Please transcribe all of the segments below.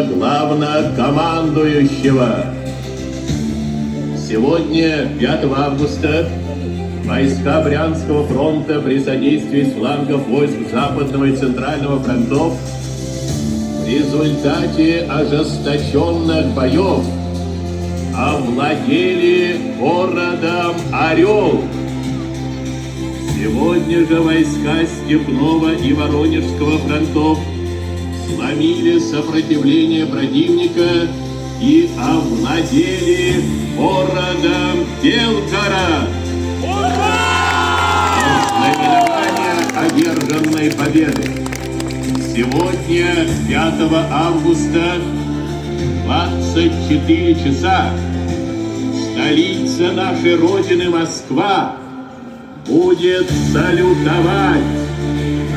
нашего главнокомандующего. Сегодня, 5 августа, войска Брянского фронта при содействии с флангов войск Западного и Центрального фронтов в результате ожесточенных боев овладели городом Орел. Сегодня же войска Степного и Воронежского фронтов сломили сопротивление противника и овладели городом Белгород. Знаменование одержанной победы. Сегодня, 5 августа, 24 часа, столица нашей Родины Москва будет салютовать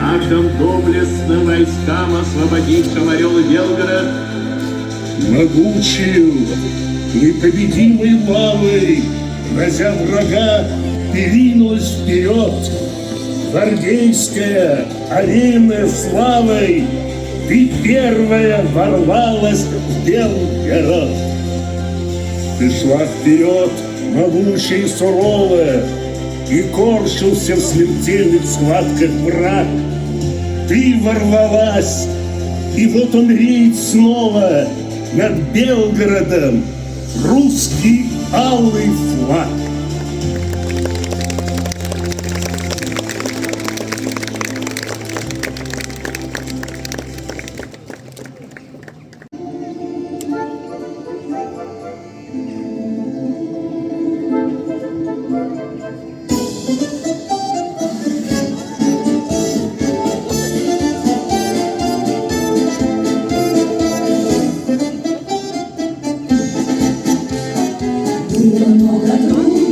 нашим доблестным войскам, освободившим Орел и Белгород, могучую, непобедимой лавой, разя врага, перинулась вперед. Гвардейская, ориная славой, ты первая ворвалась в Белгород. Ты шла вперед, могучая и суровая, и корчился в смертельных схватках враг. Ты ворвалась, и вот он реет снова над Белгородом русский алый флаг. Было много труда.